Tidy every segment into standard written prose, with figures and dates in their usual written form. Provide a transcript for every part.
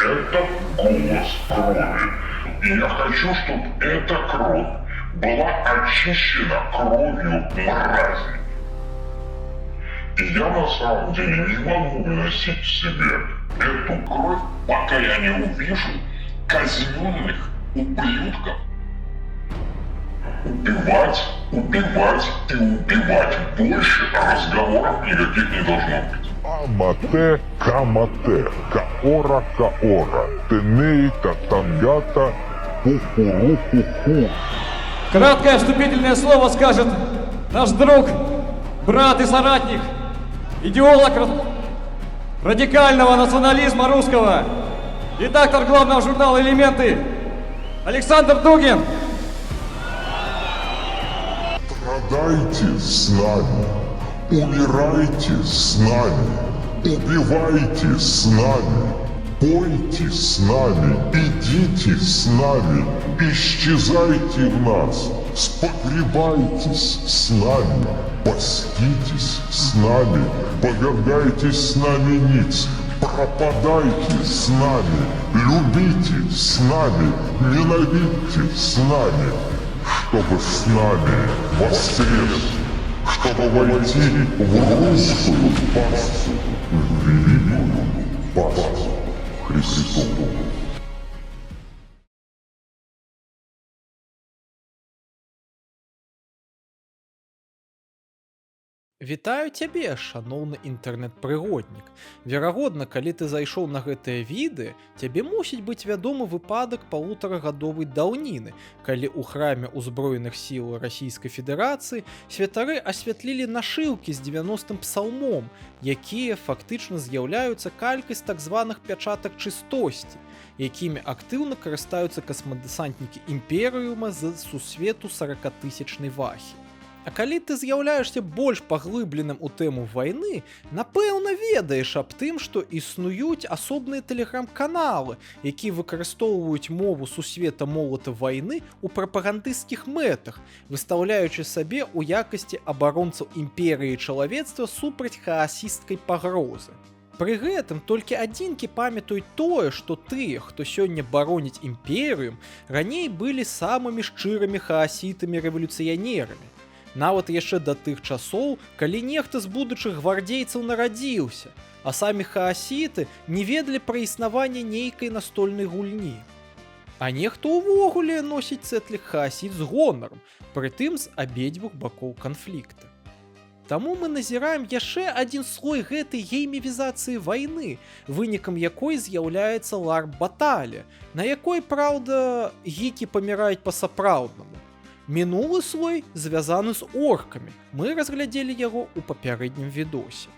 Это голос крови. И я хочу, чтобы эта кровь была очищена кровью мрази. И я на самом деле не могу носить в себе эту кровь, пока я не увижу казненных ублюдков. Убивать, убивать и убивать. Больше разговоров никаких не должно быть. Амате, камате, каора, каора, тенейта, тангата, хухурухуху. Краткое вступительное слово скажет наш друг, брат и соратник, идеолог радикального национализма русского, редактор главного журнала «Элементы» Александр Дугин. Страдайте с нами, умирайте с нами, убивайте с нами, пойте с нами, идите с нами, исчезайте в нас, спогребайтесь с нами, поститесь с нами, повергайтесь с нами ниц, пропадайте с нами, любите с нами, ненавидьте с нами, чтобы с нами воскрес, чтобы войти в русскую Пасху, в великую Пасху Христову. Вітаю цябе, шаноўны інтэрнэт-прыгоднік. Верагодна, калі ты зайшоў на гэтае відэа, цябе мусіць быць вядомы выпадак палутарагадовай даўніны, калі ў храме ўзброеных сіл Расійскай Федэрацыі святары асвятлілі нашыўкі з 90-м псалмом, якія фактычна з'яўляюцца калькай з так званых пячатак чыстосці, якімі актыўна карыстаюцца касмадэсантнікі імперыума з сусвету 40-тысячнай вахі. А калі ты з'яўляешся больш паглыбленым у тэму вайны, напэўна ведаеш аб тым, што існуюць асобныя тэлеграм-каналы, якія выкарыстоўваюць мову сусвета молата вайны ў прапагандысцкіх мэтах, выстаўляючы сабе ў якасці абаронцаў імперыі чалавецтва супраць хаасісцкай пагрозы. Пры гэтым толькі адзінкі памятаюць тое, што тыя, хто сёння бароніць імперыю, раней былі самымі шчырымі хаасітамі-рэвалюцыянерамі. Нават яшчэ да тых часоў, калі нехта з будучых гвардзейцаў нарадзіўся, а самі хаасіты не ведалі пра існаванне нейкай настольнай гульні. А нехта ўвогуле носіць цэтлік хаасіт з гонарам, прытым з абедзвюх бакоў канфлікта. Таму мы назіраем яшчэ адзін слой гэтай геймівізацыі вайны, вынікам якой з'яўляецца ларп-баталія, на якой, праўда, гікі паміраюць па-сапраўднаму. Мінулы слой звязаны з оркамі, мы разглядзелі яго ў папярэднім відосе.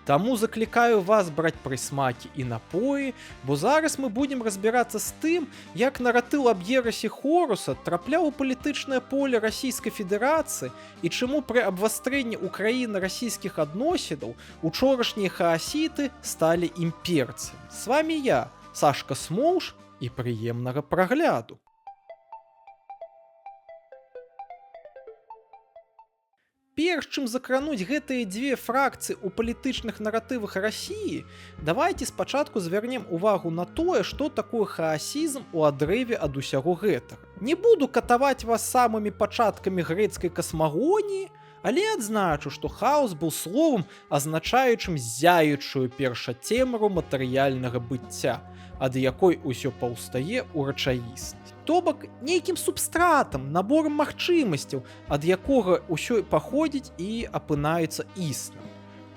Таму заклікаю вас браць прысмакі і напоі, бо зараз мы будзем разбірацца з тым, як наратыў аб ерасе Хоруса трапляў у палітычнае поле Расійскай Федэрацыі і чаму пры абвастрэнні ўкраіна-расійскіх адносінаў учорашнія хаасіты сталі імперцамі. З вамі я, Сашка Смоўж, і прыемнага прагляду. Перш чым закрануць гэтыя дзве фракцыі ў палітычных наратывах Расіі, давайце спачатку звярнем увагу на тое, што такое хаасізм у адрэве ад усяго гэтага. Не буду катаваць вас самымі пачаткамі грэцкай касмагоніі, але адзначу, што хаос быў словам, азначаючым зяючую першацемру матэрыяльнага быцця, ад якой усё паўстае ў рэчаіснасць. То бок нейкім субстратам, наборам магчымасцяў, ад якога ўсё паходзіць і апынаецца існым.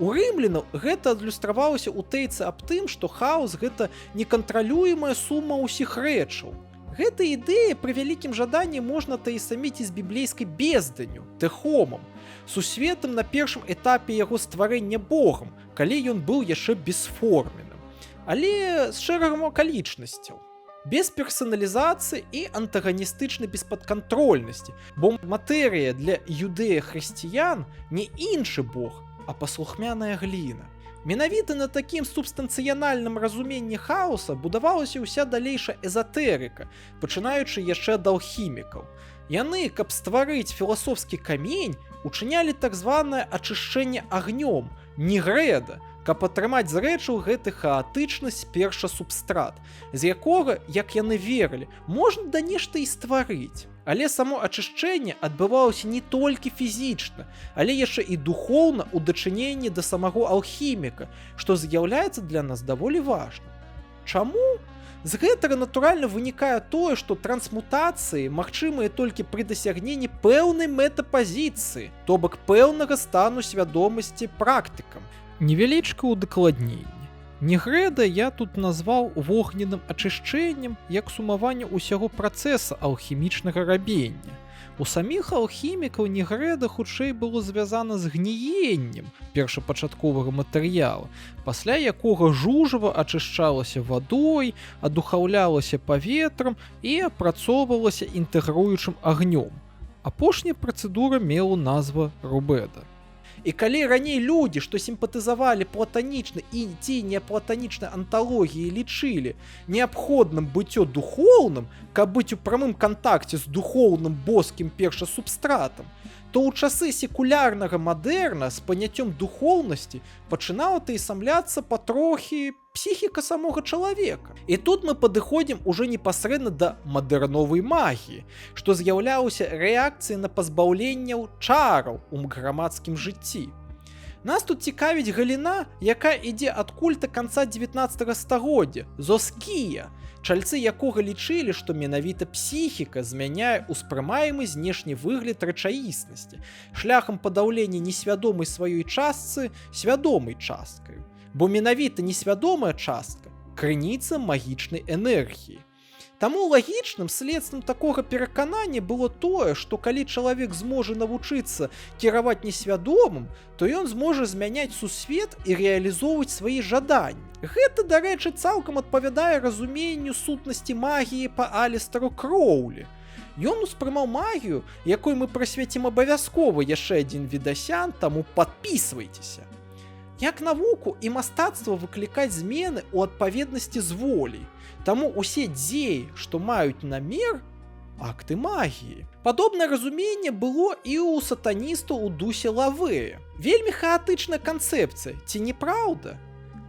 У рымлянаў гэта адлюстравалася ў тэйцы аб тым, што хаос гэта некантралюемая сума ўсіх рэчаў. Гэта ідэя пры вялікім жаданні можна таясаміць з біблейскай безданню, тэхомам, сусветам на першым этапе яго стварэння Богам, калі ён быў яшчэ бесформеным, але з шэрагам акалічнасцяў. Без персаналізацыі і антаганістычнай беспадкантрольнасці, бо матэрыя для юдэя-хрысціян не іншы бог, а паслухмяная гліна. Менавіта на такім субстанцыянальным разуменні хаоса будавалася ўся далейшая эзатэрыка, пачынаючы яшчэ ад алхімікаў. Яны, каб стварыць філасофскі камень, учынялі так званае ачышчэнне агнём, нігрэда, каб атрымаць з рэчаў гэты хаатычнасць першасубстрат, з якога, як яны верылі, можна да нешта і стварыць. Але само ачышчэнне адбывалася не толькі фізічна, але яшчэ і духоўна ў дачыненні да самого алхіміка, што з'яўляецца для нас даволі важным. Чаму? З гэтага натуральна вынікае тое, што трансмутацыі магчымыя толькі пры дасягненні пэўнай мэтапазіцыі, то бок пэўнага стану свядомасці практыкам. Невялічка ўдакладненне. Нігрэда я тут назваў вогненным ачышчэннем як сумаванне ўсяго працэса алхімічнага рабення. У саміх алхімікаў нігрэда хутчэй было звязана з гніеннем першапачатковага матэрыяла, пасля якога жужава ачышчалася вадой, адухаўлялася паветрам і апрацоўвалася інтэгруючым агнём. Апошняя працэдура мела назву рубеда. І калі раней людзі, што сімпатызавалі платанічнай і ці неплатанічнай анталогіі, лічылі неабходным быццё духоўным, каб быць у прамым кантакце з духоўным боскім першасубстратам, то ў часы секулярнага мадэрна з паняццём духоўнасці пачынала таясамляцца патрохі псіхіка самога чалавека. І тут мы падыходзім ужо непасрэдна да мадэрновай магіі, што з'яўлялася рэакцыяй на пазбаўленняў чараў у грамадскім жыцці. Нас тут цікавіць галіна, якая ідзе ад культа канца 19 стагоддзя, зоскія, чальцы якога лічылі, што менавіта псіхіка змяняе ўспрымаемы знешні выгляд рэчаіснасці, шляхам падаўлення несвядомай сваёй частцы свядомай часткай. Бо менавіта несвядомая частка – крыніца магічнай энергіі. Таму лагічным следствам такога пераканання было тое, што калі чалавек зможа навучыцца кіраваць несвядомым, то ён зможа змяняць сусвет і рэалізоўваць свае жаданні. Гэта, дарэчы, цалкам адпавядае разуменню сутнасці магіі па Алістару Кроўлі. Ён успрымаў магію, якой мы прысвяцім абавязкова яшчэ адзін відасян, таму падпісвайцеся. Як навуку і мастацтва выклікаць змены ў адпаведнасці з воляй. Таму усе дзеі, што маюць намер, акты магіі. Падобнае разуменне было і ў сатаністаў у дусе Лавея. Вельмі хаатычная канцэпцыя, ці не праўда?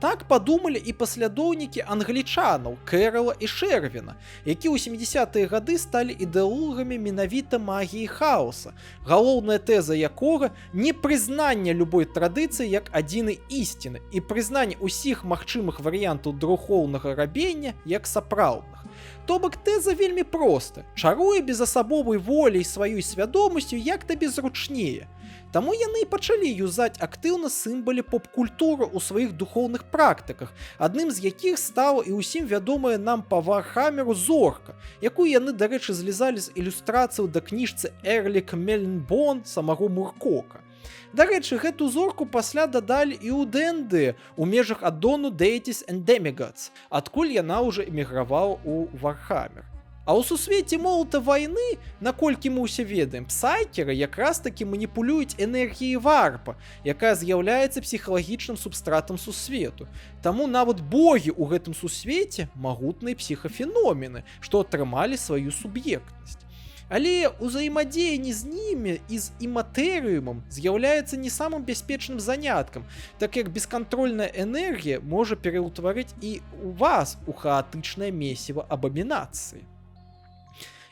Так падумалі і паслядоўнікі англічанаў Кэрала і Шэрвіна, які ў 70-е гады сталі ідэолагамі менавіта магіі хаоса, галоўная тэза якога непрызнанне любой традыцыі як адзінай ісціны і прызнанне ўсіх магчымых варыянтаў духоўнага рабення як сапраўдных. То бок тэза вельмі проста, чаруе безасабовай воляй сваёй свядомасцю як табе зручнее. Таму яны і пачалі юзаць актыўна сімвалы поп-культуры ў сваіх духоўных практыках, адным з якіх стала і ўсім вядомая нам па Вархамеру зорка, якую яны, дарэчы, злізалі з ілюстрацыяў да кніжцы Эрлік Мельнбон самого Муркока. Дарэчы, гэту зорку пасля дадалі і ў ДНД у межах аддону Deities and Demigods, адкуль яна ўжо эмігравала ў Вархамер. А ў сусвеце молата вайны, наколькі мы ўсе ведаем, псайкеры якраз такі маніпулююць энергіяй варпа, якая з'яўляецца псіхалагічным субстратам сусвету. Таму нават богі ў гэтым сусвеце магутныя псіхафеномены, што атрымалі сваю суб'ектнасць. Але ўзаемадзеянне з імі і з іматэрыумам з'яўляецца не самым бяспечным заняткам, так як бескантрольная энергія можа пераўтварыць і ў вас у хаатычнае месіва абамінацыі.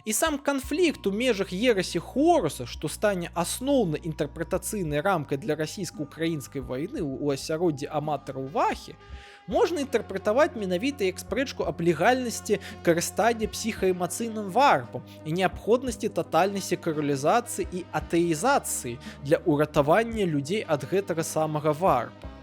І сам канфлікт у межах ерасі Хоруса, што стане асноўнай інтэрпрэтацыйнай рамкай для расійска-украінскай вайны ў асяроддзі аматараў вахі, можна інтэрпрэтаваць менавіта як спрэчку аб легальнасці карыстання псіхаэмацыйным варпам і неабходнасці татальнай секулярызацыі і атэізацыі для ўратавання людзей ад гэтага самага варпа.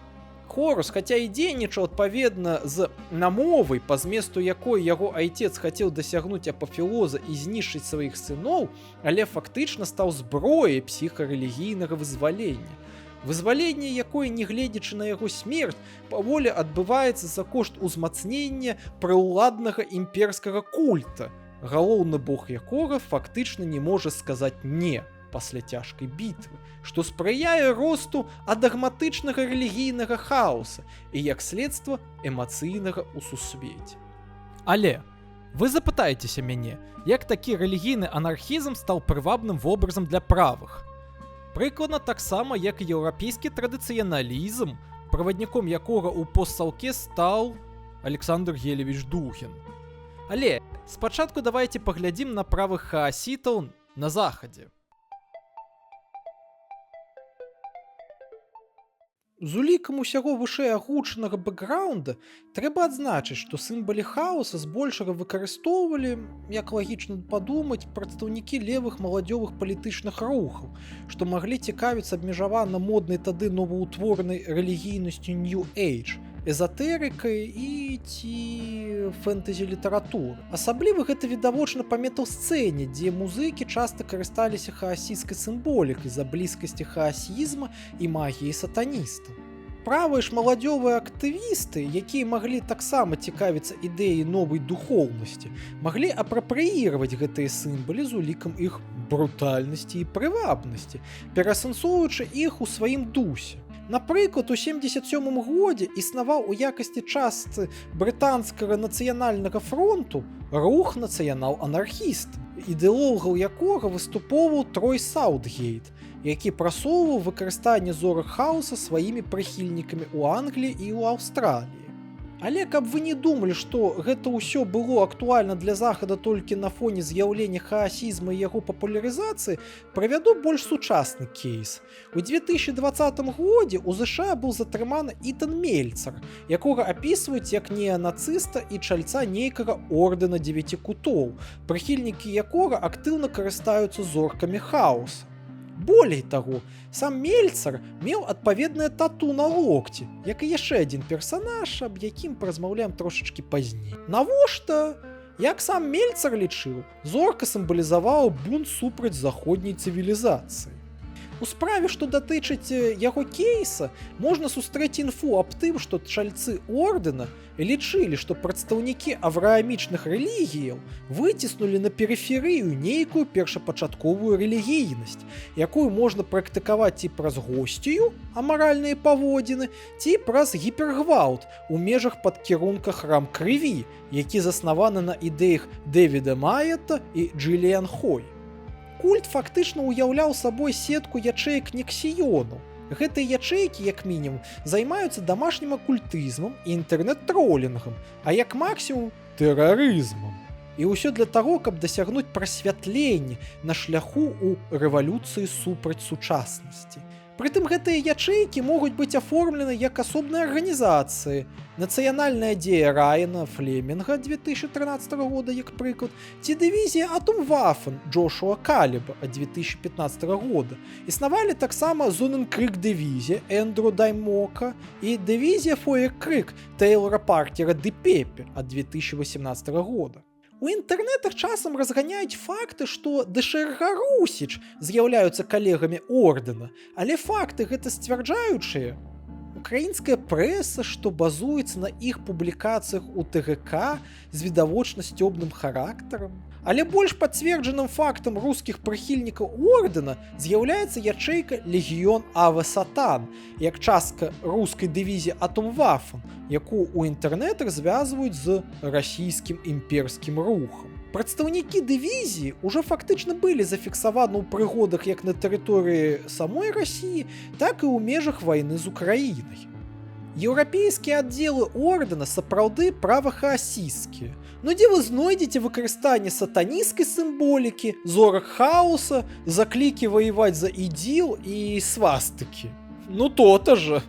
Хорус, хаця і дзейнічаў адпаведна з намовай, па зместу якой яго айцец хацеў дасягнуць апафеоза і знішчыць сваіх сыноў, але фактычна стаў зброяй псіхарэлігійнага вызвалення. Вызваленне якое, не гледзячы на яго смерць, паволі адбываецца за кошт узмацнення прыўладнага імперскага культа, галоўны бог якога фактычна не можа сказаць «не» пасля цяжкай бітвы, што спрыяе росту адагматычнага рэлігійнага хаоса і, як следства, эмацыйнага ў сусвеце. Але вы запытаецеся мяне, як такі рэлігійны анархізм стаў прывабным вобразам для правых? Прыкладна таксама, як і еўрапейскі традыцыяналізм правадніком якога ў постсаўке стаў Александр Гелевіч Духін. Але спачатку давайте паглядзім на правых хаасітаў на захадзе. З улікам усяго вышэй агучанага бэкграунда трэба адзначыць, што сімвалы хаоса збольшага выкарыстоўвалі, як лагічна падумаць, прадстаўнікі левых маладзёвых палітычных рухаў, што маглі цікавіцца абмежавана моднай тады новаўтворанай рэлігійнасцю New Age, эзотэрыкай і ці фэнтэзі-літаратуры. Асабліва гэта відавочна па метал-сцэне, дзе музыкі часта карысталіся хаасійскай сімволікай з-за блізкасці хаасізма і магіі сатаністаў. Правыя ж маладзёвыя актывісты, якія маглі таксама цікавіцца ідэяй новай духоўнасці, маглі апрапрыіраваць гэтыя сімвалы з улікам іх брутальнасці і прывабнасці, перасэнсоўваючы іх у сваім дусе. Напрыклад, у 1977 годзе існаваў у якасці частцы брытанскага нацыянальнага фронту рух нацыянал-анархіст, ідэологаў якога выступоўваў Трой Саутгейт, які прасоўваў выкарыстанне зорак хаоса сваімі прыхільнікамі ў Англіі і ў Аўстраліі. Але каб вы не думалі, што гэта ўсё было актуальна для захада толькі на фоне з'яўлення хаасізма і яго папулярызацыі, правяду больш сучасны кейс. У 2020 годзе ў ЗША быў затрыманы Ітан Мельцар, якога апісваюць як неанацыста і чальца нейкага ордэна 9 кутоў, прыхільнікі якога актыўна карыстаюцца зоркамі хаоса. Болей таго, сам Мельцар меў адпаведнае тату на локці, як і яшчэ адзін персанаж, аб якім паразмаўляем трошачкі пазней. Навошта? Як сам Мельцар лічыў, зорка сімвалізавала бунт супраць заходняй цывілізацыі. У справе, што датычыць яго кейса, можна сустрэць інфу аб тым, што чальцы ордэна лічылі, што прадстаўнікі авраамічных рэлігіяў выціснулі на перыферыю нейкую першапачатковую рэлігійнасць, якую можна практыкаваць ці праз госцію, амаральныя паводзіны, ці праз гіпергвалт у межах падкірунка храм крыві, які заснаваны на ідэях Дэвіда Майета і Джиліан Хой. Культ фактычна ўяўляў сабой сетку ячэек нексіёну. Гэтыя ячэйкі, як мінімум, займаюцца дамашнім акультызмам і інтэрнэт-тролінгам, а як максімум тэрарызмам. І ўсё для таго, каб дасягнуць прасвятленне на шляху ў рэвалюцыі супраць сучаснасці. Прытым гэтыя ячэйкі могуць быць аформлены як асобныя арганізацыі. Нацыянальная дзея Райана Флемінга 2013 года, як прыклад, ці дывізія Атомвафен Джошуа Каліба ад 2015 года. Існавалі таксама Зоненкрик дывізія Эндрю Даймока і дывізія Фоер-Крик Тэйлора Паркера Ды Пепе ад 2018 года. У інтэрнетах часам разганяюць факты, што ДШРГ Русіч з'яўляюцца калегамі ордэна, але факты гэта сцвярджаючыя. Украінская прэса, што базуецца на іх публікацыях у ТГК з відавочна сцёбным характарам. Але больш пацверджаным фактам рускіх прыхільнікаў ордэна з'яўляецца ячэйка Легіён Аве Сатан, як частка рускай дывізіі Атомвафен, якую ў інтэрнетах звязваюць з расійскім імперскім рухам. Прадстаўнікі дывізіі ўжо фактычна былі зафіксаваны ў прыгодах як на тэрыторыі самой Расіі, так і ў межах вайны з Украінай. Еўрапейскія аддзелы ордэна сапраўды правахаасійскія. Ну дзе вы знойдзеце выкарыстанне сатанісцкай сімволікі, зорак хаоса, заклікі ваяваць за ідзіл і свастыкі? Ну то-то ж.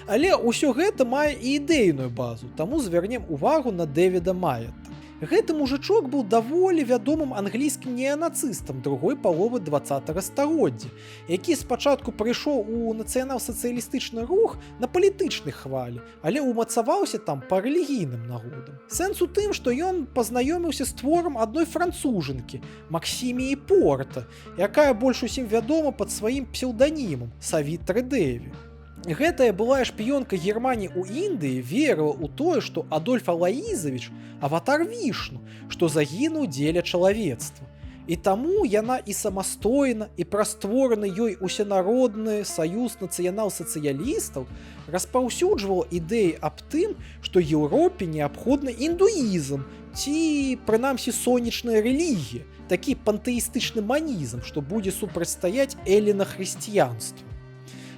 Але ўсё гэта мае і ідэйную базу, таму звярнем увагу на Дэвіда Майета. Гэты мужычок быў даволі вядомым англійскім неанацыстам другой паловы 20-го стагоддзя, які спачатку прыйшоў у нацыянал-сацыялістычны рух на палітычнай хвалі, але ўмацаваўся там па рэлігійным нагодам. Сэнс у тым, што ён пазнаёміўся з творам адной францужанкі, Максіміі Порта, якая больш усім вядома пад сваім псеўданімам Савітры Дэві. Гэтая былая шпіёнка Германіі ў Індыі верыла ў тое, што Адольф Алаізавіч – аватар Вішну, што загінуў дзеля чалавецтва. І таму яна і самастойна, і праз створаны ёй усенародны саюз нацыянал-сацыялістаў распаўсюджвала ідэі аб тым, што Еўропе неабходны індуізм ці, прынамсі, сонечная рэлігія, такі пантэістычны манізм, што будзе супрацьстаяць эллінахрысціянству.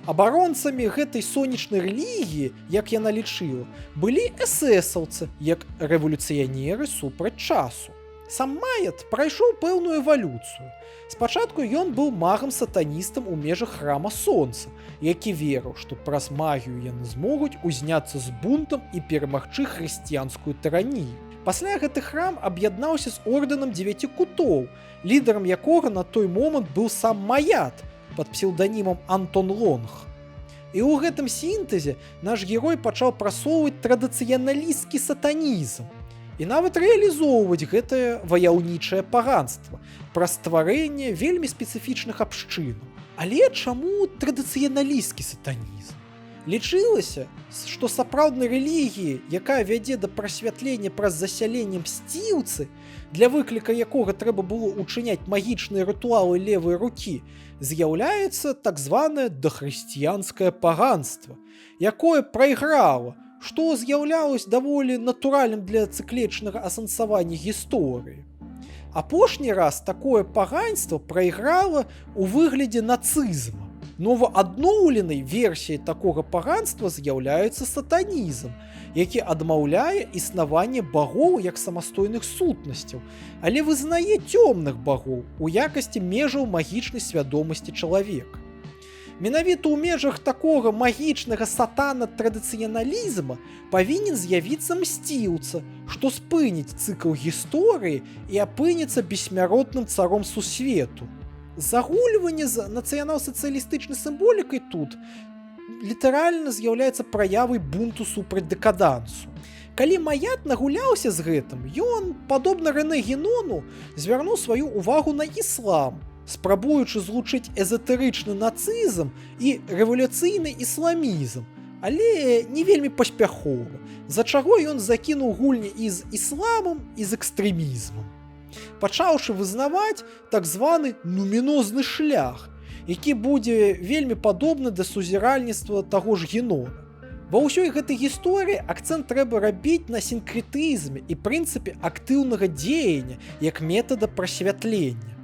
Абаронцамі гэтай сонечнай рэлігіі, як яна лічыла, былі эсэсаўцы, як рэвалюцыянеры супраць часу. Сам Маят прайшоў пэўную эвалюцыю. Спачатку ён быў магам-сатаністам у межах храма Сонца, які верыў, што праз магію яны змогуць узняцца з бунтам і перамагчы хрысціянскую тыранію. Пасля гэты храм аб'яднаўся з ордэнам 9 кутоў, лідарам якога на той момант быў сам Маят пад псеўданімам Антон Лонг. І ў гэтым сінтэзе наш герой пачаў прасоўваць традыцыяналісцкі сатанізм і нават рэалізоўваць гэтае ваяўнічае паганства праз стварэнне вельмі спецыфічных абшчынаў. Але чаму традыцыяналісцкі сатанізм? Лічылася, што сапраўднай рэлігіі, якая вядзе да прасвятлення праз засяленне мсціўцы, для выкліка якога трэба было ўчыняць магічныя рытуалы левай рукі, з'яўляецца так званае дахрысціянскае паганства, якое прайграла, што з'яўлялось даволі натуральным для цыклічнага асэнсавання гісторыі. Апошні раз такое паганство прайграла ў выглядзе нацызма. Новаадноўленай версіяй такога паганства з'яўляецца сатанізм, які адмаўляе існаванне багоў як самастойных сутнасцяў, але вызнае цёмных багоў у якасці межаў магічнай свядомасці чалавека. Менавіта ў межах такога магічнага сатана-традыцыяналізма павінен з'явіцца мсціўца, што спыніць цыкл гісторыі і апынецца бессмяротным царом сусвету. Загульванне з нацыянал-сацыялістычнай сімволікай тут літаральна з'яўляецца праявай бунту супраць дэкадансу. Калі Маят нагуляўся з гэтым, ён, падобна Рэнэ Генону, звярнуў сваю ўвагу на іслам, спрабуючы злучыць эзатэрычны нацызм і рэвалюцыйны ісламізм, але не вельмі паспяхова, за чаго ён закінуў гульні і з ісламам, і з экстрэмізмам, пачаўшы вызнаваць так званы нумінозны шлях, які будзе вельмі падобны да сузіральніцтва таго ж Генона. Ва ўсёй гэтай гісторыі акцэнт трэба рабіць на сінкрэтызме і прынцыпе актыўнага дзеяння як метада прасвятлення.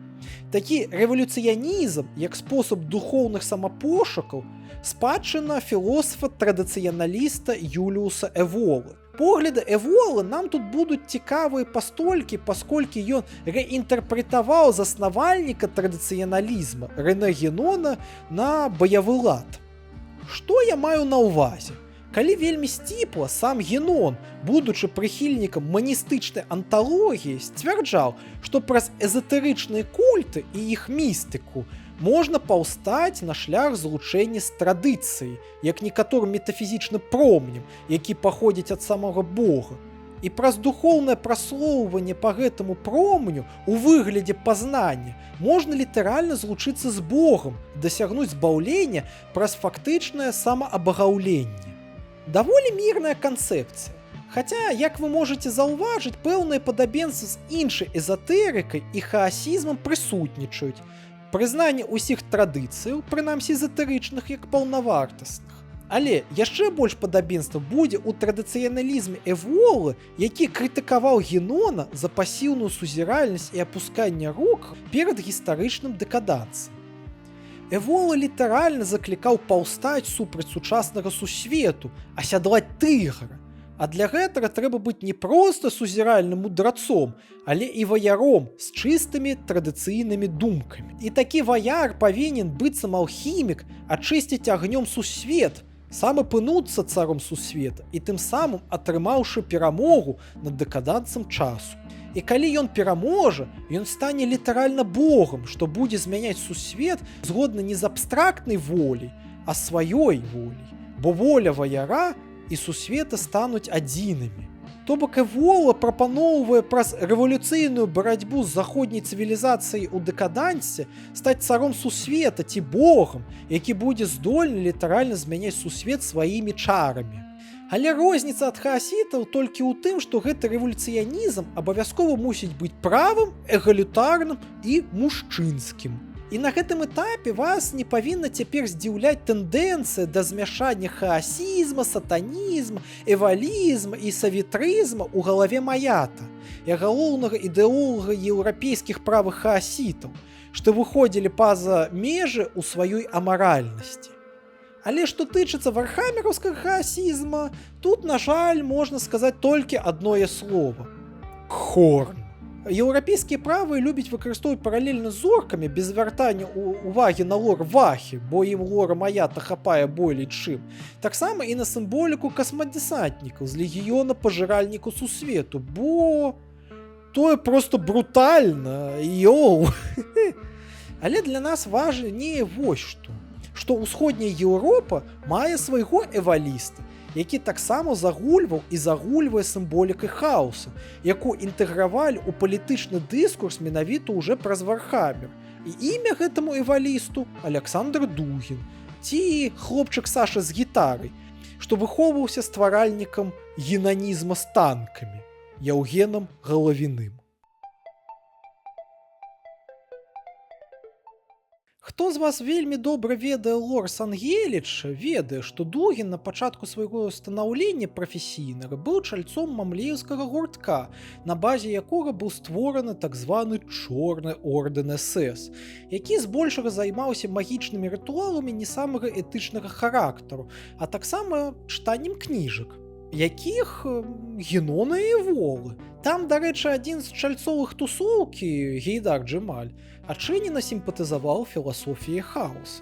Такі рэвалюцыянізм, як спосаб духоўных самапошукаў, спадчына філосафа-традыцыяналіста Юліуса Эволы. Погляды Эволы нам тут будуць цікавыя пастолькі, пасколькі ён рэінтэрпрэтаваў заснавальніка традыцыяналізма Рэнэ Генона на баявы лад. Што я маю на ўвазе? Калі вельмі сціпла, сам Генон, будучы прыхільнікам маністычнай анталогіі, сцвярджаў, што праз эзатэрычныя культы і іх містыку можна паўстаць на шлях злучэння з традыцыяй, як некаторым метафізічным промнем, які паходзіць ад самога Бога. І праз духоўнае праслоўванне па гэтаму промню у выглядзе пазнання можна літаральна злучыцца з Богам, дасягнуць збаўлення праз фактычнае самаабагаўленне. Даволі мірная канцэпцыя. Хаця, як вы можаце заўважыць, пэўныя падабенцы з іншай эзатэрыкай і хаасізмам прысутнічаюць. Прызнанне ўсіх традыцыяў, прынамсі эзатэрычных, як паўнавартасных. Але яшчэ больш падабенства будзе ў традыцыяналізме Эволы, які крытыкаваў Генона за пасіўную сузіральнасць і апусканне рук перад гістарычным дэкадансам. Эвола літаральна заклікаў паўстаць супраць сучаснага сусвету, асядлаць тыгра. А для гэтага трэба быць не проста сузіральным мудрацом, але і ваяром з чыстымі традыцыйнымі думкамі. І такі ваяр павінен быццам алхімік ачысціць агнём сусвет, сам апынуцца царом сусвета і тым самым атрымаўшы перамогу над дэкадансам часу. І калі ён пераможа, ён стане літаральна Богам, што будзе змяняць сусвет згодна не з абстрактнай воляй, а сваёй воляй, бо воля ваяра і сусвета стануць адзінымі. То бок Эвола прапаноўвае праз рэвалюцыйную барацьбу з заходняй цывілізацыяй у дэкадансе стаць царом сусвета ці Богам, які будзе здольны літаральна змяняць сусвет сваімі чарамі. Але розніца ад хаасітаў толькі ў тым, што гэты рэвалюцыянізм абавязкова мусіць быць правым, эгалітарным і мужчынскім. І на гэтым этапе вас не павінна цяпер здзіўляць тэндэнцыя да змяшання хаасізма, сатанізма, эвалізма і савітрызма ў галаве Маята, як галоўнага ідэолага еўрапейскіх правых хаасітаў, што выходзілі па-за межы ў сваёй амаральнасці. Але што тычыцца вархамераўскага хаасізма, тут, на жаль, можна сказаць толькі адное слово – хорн. Еўрапейскія правыя любяць выкарыстоўваць паралельна з зоркамі без звяртання ўвагі на лор вахі, бо ім лора Маята хапае болей чым. Таксама і на сімволіку касмадесантнікаў з легіёна пажыральнікаў сусвету, бо тое просто брутальна, йоу. Але для нас важнее вось што ўсходняя Еўропа мае свайго эваліста, які таксама загульваў і загульвае сімволікай хаоса, якую інтэгравалі ў палітычны дыскурс менавіта ўжо праз Вархаммер. І імя гэтаму эвалісту Аляксандр Дугін, ці хлопчык Саша з гітарай, што выхоўваўся стваральнікам генанізма з танкамі, Яўгенам Галавіным. Хто з вас вельмі добра ведае лор Сангеліча, ведае, што Дугін на пачатку свайго станаўлення прафесійнага быў чальцом мамлеўскага гуртка, на базе якога быў створаны так званы Чорны ордэн СС, які збольшага займаўся магічнымі рытуаламі не самага этычнага характару, а таксама чытаннем кніжак, якіх Генона і Волы. Там, дарэчы, адзін з чальцовых тусоўкі, Гейдар Джемаль, адчынена сімпатызаваў філасофіяй хаоса.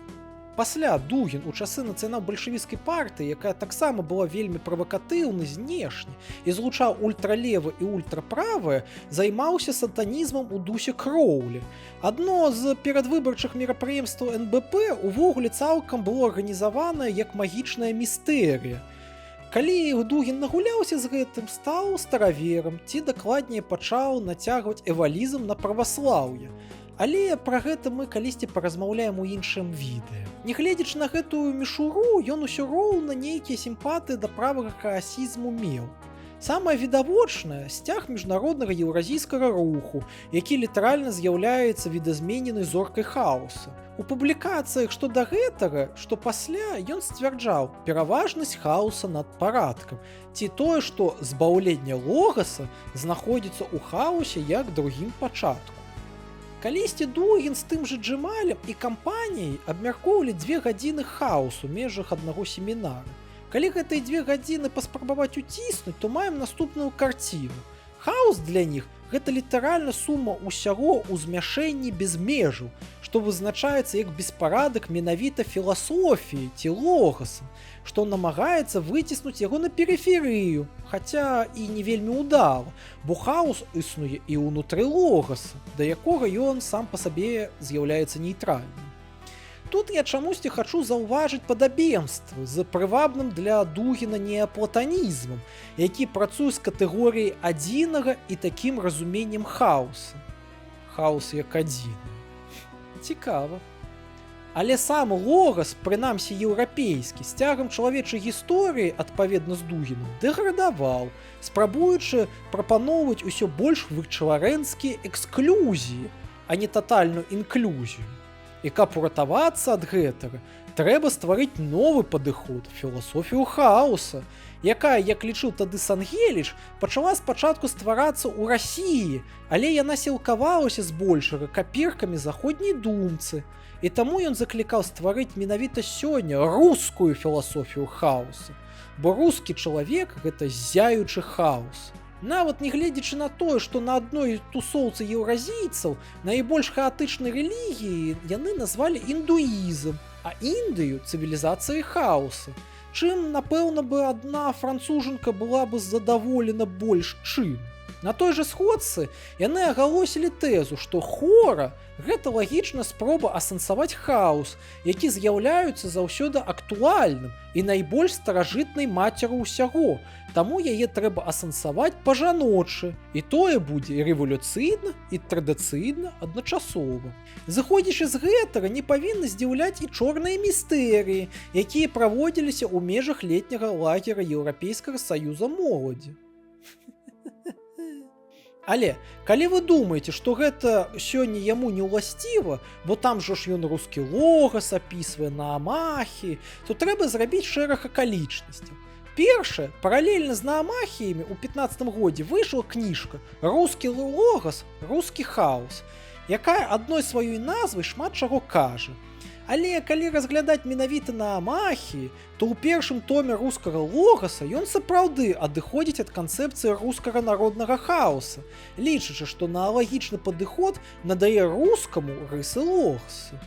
Пасля Дугін у часы нацыянал-бальшавіцкай партыі, якая таксама была вельмі правакатыўнай знешне і злучаў ультралевы і ультраправае, займаўся сатанізмам у дусе Кроулі. Адно з перадвыбарчых мерапрыемстваў НБП увогуле цалкам было арганізаванае як магічная містэрыя. Калі Дугін нагуляўся з гэтым, стаў стараверам, ці дакладней пачаў нацягваць эвалізм на праваслаўе. Але пра гэта мы калісьці паразмаўляем у іншым відэа. Нягледзячы на гэтую мішуру, ён усё роўна нейкія сімпатыі да правага хаасізму меў. Самае відавочнае – сцяг міжнароднага еўразійскага руху, які літаральна з'яўляецца відазмененай зоркай хаоса. У публікацыях што да гэтага, што пасля, ён сцвярджаў пераважнасць хаоса над парадкам, ці тое, што збаўленне логаса знаходзіцца ў хаосе як другім пачатку. Калісьці Дугін з тым жа Джемалем і кампаніяй абмяркоўвалі 2 гадзіны хаосу ў межах аднаго семінара. Калі гэтыя 2 гадзіны паспрабаваць уціснуць, то маем наступную карціну. Хаос для них – гэта літаральна сума ўсяго ў змяшэнні без межаў, што вызначаецца як беспарадак менавіта філасофіі ці логасам, што намагаецца выціснуць яго на перыферыю, хаця і не вельмі ўдала, бо хаос існуе і ўнутры логаса, да якога ён сам па сабе з'яўляецца нейтральным. Тут я чамусьці хачу заўважыць падабенствы з прывабным для Дугіна неаплатанізмам, які працуе з катэгорыяй адзінага і такім разуменнем хаоса. Хаос як адзіны. Цікава. Але сам логас, прынамсі еўрапейскі, з цягам чалавечай гісторыі, адпаведна з Дугінам, дэградаваў, спрабуючы прапаноўваць усё больш вычварэнскія эксклюзіі, а не татальную інклюзію. І каб уратавацца ад гэтага, трэба стварыць новы падыход, філасофію хаоса, якая, як лічыў тады Сангеліч, пачала спачатку стварацца ў Расіі, але яна сілкавалася збольшага капіркамі заходняй думцы. І таму ён заклікаў стварыць менавіта сёння рускую філасофію хаоса, бо рускі чалавек – гэта зяючы хаос. Нават не гледзячы на тое, што на адной тусоўцы еўразійцаў найбольш хаатычнай рэлігіі яны назвалі індуізм, а Індыю – цывілізацыяй хаоса, чым, напэўна бы, адна францужанка была бы задаволена больш чым. На той жа сходцы яны агалосілі тэзу, што хора – гэта лагічна спроба асэнсаваць хаос, які з'яўляецца заўсёды актуальным і найбольш старажытнай мацеру ўсяго, таму яе трэба асэнсаваць па-жаночы, і тое будзе рэвалюцыйна і традыцыйна адначасова. Зыходзячы з гэтага, не павінны здзіўляць і чорныя містэрыі, якія праводзіліся ў межах летняга лагера Еўрапейскага саюза моладзі. Але, калі вы думаеце, што гэта сёння яму не ўласціва, бо там жа ж ён рускі логас апісвае на Амахі, то трэба зрабіць шэраг акалічнасцяў. Першае, паралельна з Наамахіямі ў 15-м годзе выйшла кніжка «Рускі логас, рускі хаос», якая адной сваёй назвай шмат чаго кажа. Але калі разглядаць менавіта на Амахі, то ў першым томе рускага логаса ён сапраўды адыходзіць ад канцэпцыі рускага народнага хаоса, лічачы, што аналагічны падыход надае рускаму рысы логаса.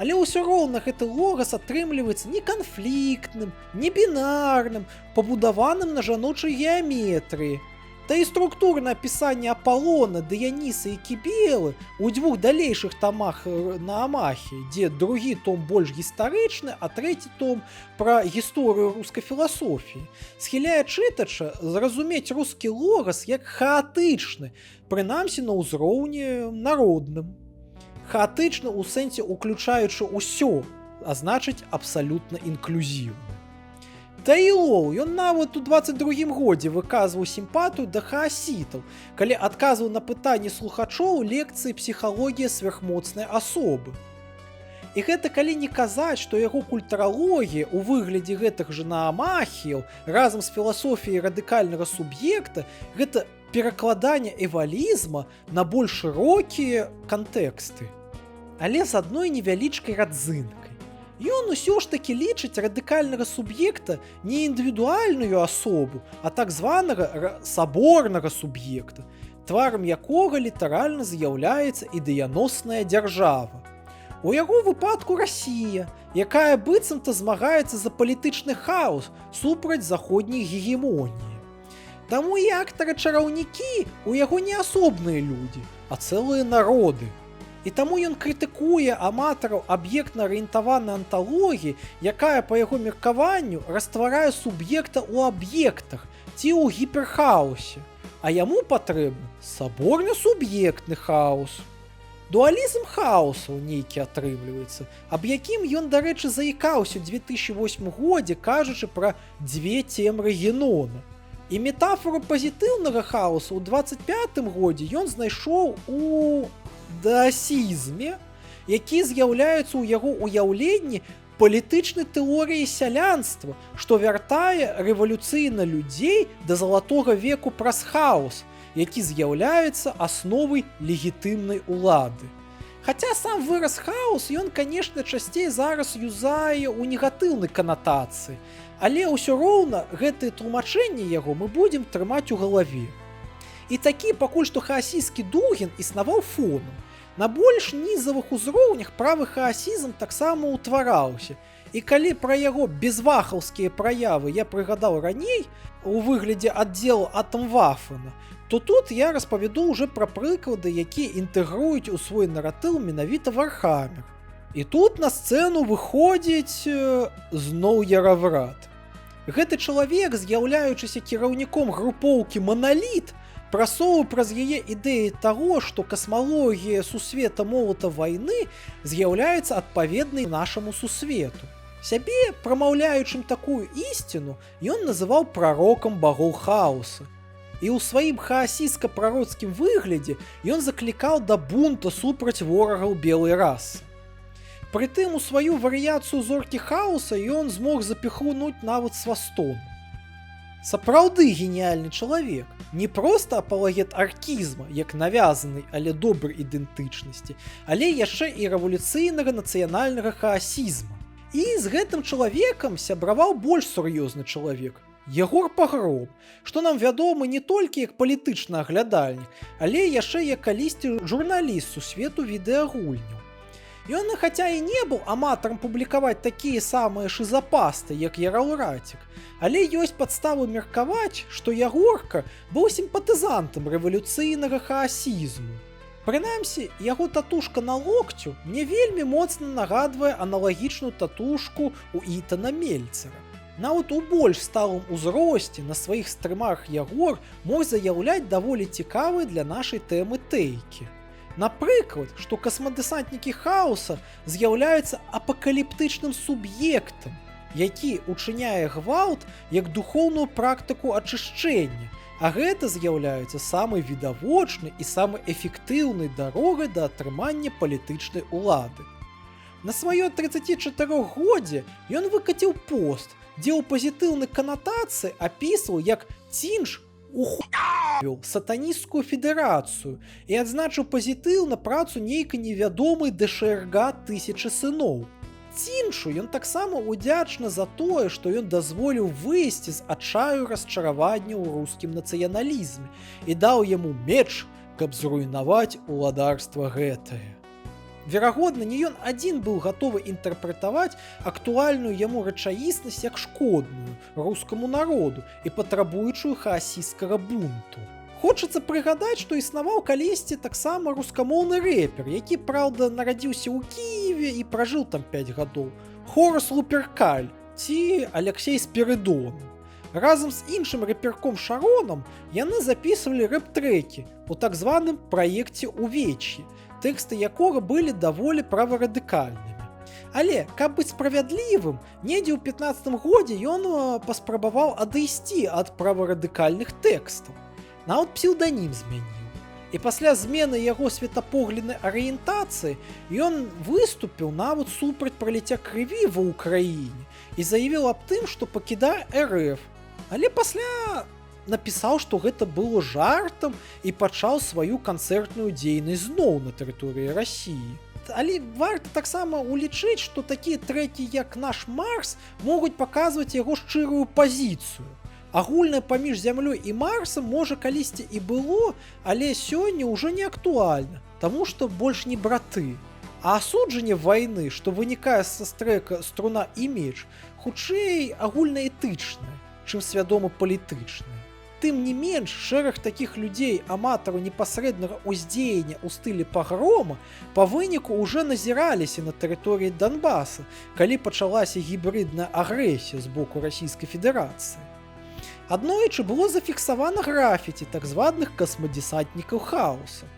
Але ўсё роўна гэты логас атрымліваецца не канфліктным, не бінарным, пабудаваным на жаночай геаметрыі. Та і структурнае апісанне Аполлона, Дыяніса і Кібелы ў двух далейшых томах на Амахі, дзе другі том больш гістарычны, а трэці том пра гісторыю рускай філасофіі, схіляе чытача зразумець рускі логас як хаатычны, прынамсі на ўзроўні народным. Хаатычны ў сэнсе уключаючы ўсё, а значыць абсалютна інклюзіўны. Таілоў, ён нават у 22-м годзе выказваў сімпатыю да хаасітаў, калі адказваў на пытанні слухачоў лекцыі «Псіхалогія сверхмоцнай асобы». І гэта калі не казаць, што яго культуралогія ў выглядзе гэтых жа наамахіяў разам з філасофіяй радыкальнага суб'екта гэта перакладанне эвалізма на больш шырокія кантэксты. Але з адной невялічкай радзынкай. Ён усё ж такі лічыць радыкальнага суб'екта не індывідуальную асобу, а так званага саборнага суб'екта, тварам якога літаральна з'яўляецца ідэяносная дзяржава. У яго выпадку Расія, якая быццам-то змагаецца за палітычны хаос супраць заходняй гегемоніі. Таму і актары-чараўнікі у яго не асобныя людзі, а цэлыя народы. І таму ён крытыкуе аматараў аб'ектна-арыентаванай анталогіі, якая, па яго меркаванню, растварае суб'екта ў аб'ектах ці ў гіперхаосе, а яму патрэбны саборна-суб'ектны хаос. Дуалізм хаосаў нейкі атрымліваецца, аб якім ён, дарэчы, заікаўся ў 2008 годзе, кажучы пра дзве цемры Генона. І метафору пазітыўнага хаоса ў 25-м годзе ён знайшоў у даасізме, які з'яўляецца ў яго ўяўленні палітычнай тэорыі сялянства, што вяртае рэвалюцыйна людзей да залатога веку праз хаос, які з'яўляецца асновай легітымнай улады. Хаця сам выраз хаос ён, канешне, часцей зараз юзае ў негатыўнай канатацыі, але ўсё роўна гэтыя тлумачэнні яго мы будзем трымаць у галаве. І такі пакуль што хаасійскі дугін існаваў фонам. На больш нізавых узроўнях правы хаасізм таксама ўтвараўся. І калі пра яго безвахаўскія праявы я прыгадаў раней у выглядзе аддзелу Атамвафена, то тут я распавяду ўжо пра прыклады, якія інтэгруюць у свой наратыў менавіта Вархаммер. І тут на сцэну выходзіць зноў Яраврат. Гэты чалавек, з'яўляючыся кіраўніком групоўкі «Маналіт», прасоўваў праз яе ідэі таго, што касмалогія сусвета молата вайны з'яўляецца адпаведнай нашаму сусвету. Сябе, прамаўляючым такую ісціну, ён называў прарокам багоў хаоса. І ў сваім хаасійска-прароцкім выглядзе ён заклікаў да бунта супраць ворагаў белай расы. Прытым у сваю варыяцыю зоркі хаоса ён змог запіхнуць нават свастон. Сапраўды геніяльны чалавек, не проста апалагет аркізма, як навязанай, але добрай ідэнтычнасці, але яшчэ і рэвалюцыйнага нацыянальнага хаасізма. І з гэтым чалавекам сябраваў больш сур'ёзны чалавек, Егор Пагром, што нам вядомы не толькі як палітычны аглядальнік, але яшчэ як калісьці журналіст сусвету відэагульняў. Ён, хаця і не быў аматарам публікаваць такія самыя шызапасты, як Яраўратік, але ёсць падставы меркаваць, што Ягорка быў сімпатызантам рэвалюцыйнага хаасізму. Прынамсі, яго татушка на локцю мне вельмі моцна нагадвае аналагічную татушку ў Ітана Мельцера. Нават у больш сталым узросце на сваіх стрымах Ягор мог заяўляць даволі цікавыя для нашай тэмы тэйкі. Напрыклад, што касмадэсантнікі хаоса з'яўляюцца апакаліптычным суб'ектам, які учыняе гвалт як духоўную практыку ачышчэння, а гэта з'яўляецца самай відавочнай і самай эфектыўнай дарогай да атрымання палітычнай улады. На сваё 34-годзе ён выкаціў пост, дзе ў пазітыўнай канатацыі апісваў, як Цінж ухуявіў сатанісцкую федэрацыю і адзначыў пазітыўна працу нейкай невядомай ДШРГ «Тысячы сыноў». Цінчу ён таксама удзячна за тое, што ён дазволіў выйсці з адчаю расчаравання ў рускім нацыяналізме і даў яму меч, каб зруйнаваць уладарства гэтае. Верагодна, не ён адзін быў гатовы інтэрпрэтаваць актуальную яму рэчаіснасць як шкодную рускаму народу і патрабуючую хаасійскага бунту. Хочацца прыгадаць, што існаваў калісьці таксама рускамоўны рэпер, які, праўда, нарадзіўся ў Кіеве і пражыў там 5 гадоў. Хорас Луперкаль ці Алексей Спірыдон. Разам з іншым рэперком Шаронам яны запісвалі рэп-трэкі у так званым праекце «Увеч'і», тэксты якога былі даволі праварадыкальнымі. Але, каб быць справядлівым, недзе ў 15-м годзе ён паспрабаваў адысці ад праварадыкальных тэкстаў. Нават псеўданім змяніў. І пасля змены яго светапогляднай арыентацыі ён выступіў нават супраць праліцця крыві ва ўкраіне і заявіў аб тым, што пакідае РФ. Але пасля напісаў, што гэта было жартам і пачаў сваю канцэртную дзейнасць зноў на тэрыторыі Расіі. Але варта таксама улічыць, што такія трэкі, як «Наш Марс», могуць паказваць яго шчырую пазіцыю. Агульнае паміж зямлёй і Марсам можа калісьці і было, але сёння ўжо не актуальна, таму што больш не браты. А асуджанне вайны, што вынікае са стрэка «Струна і меч», хутчэй агульнаэтычнае, чым свядома палітычнае. Тым не менш, шэраг такіх людзей, аматараў непасрэднага ўздзеяння ў стылі пагрома, па выніку ўжо назіраліся на тэрыторыі Донбаса, калі пачалася гібрыдная агрэсія з боку Расійскай Федэрацыі. Аднойчы было зафіксавана графіці так званых касмадесантнікаў хаоса.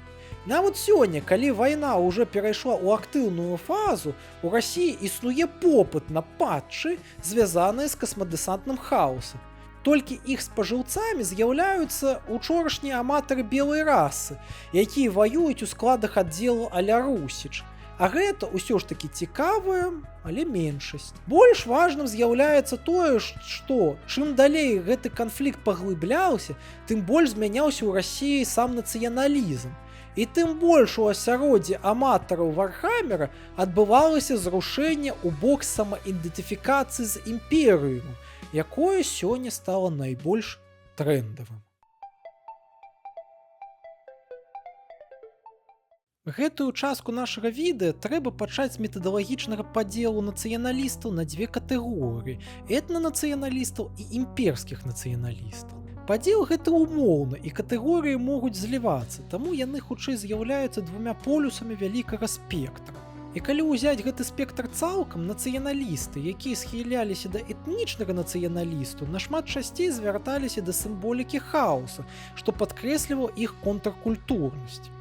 Нават сёння, калі вайна ўжо перайшла ў актыўную фазу, у Расіі існуе попыт на патчы, звязаныя з касмадесантным хаосам. Толькі іх спажыўцамі з'яўляюцца учорашнія аматары белай расы, якія ваююць у складах аддзелу а-ля Русіч. А гэта ўсё ж такі цікавая, але меншасць. Больш важным з'яўляецца тое, што чым далей гэты канфлікт паглыбляўся, тым больш змяняўся ў Расіі сам нацыяналізм. І тым больш у асяроддзі аматараў Вархаммера адбывалася зрушэнне ў бок самаідэнтыфікацыі з імперыю, якое сёння стала найбольш трэндавым. Гэтую частку нашага відэа трэба пачаць з метадалагічнага падзелу нацыяналістаў на дзве катэгорыі – этнанацыяналістаў і імперскіх нацыяналістаў. Падзел гэты ўмоўны, і катэгорыі могуць злівацца, таму яны хутчэй з'яўляюцца двумя полюсамі вялікага спектра. І калі ўзяць гэты спектр цалкам, нацыяналісты, якія схіляліся да этнічнага нацыяналісту, нашмат часцей звярталіся да сімволікі хаоса, што падкрэсліваў іх контркультурнасць.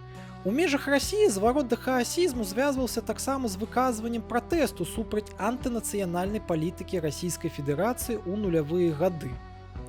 У межах Расіі зварот да хаасізму звязваўся таксама з выказваннем пратэсту супраць антынацыянальнай палітыкі Расійскай Федэрацыі ў нулявыя гады.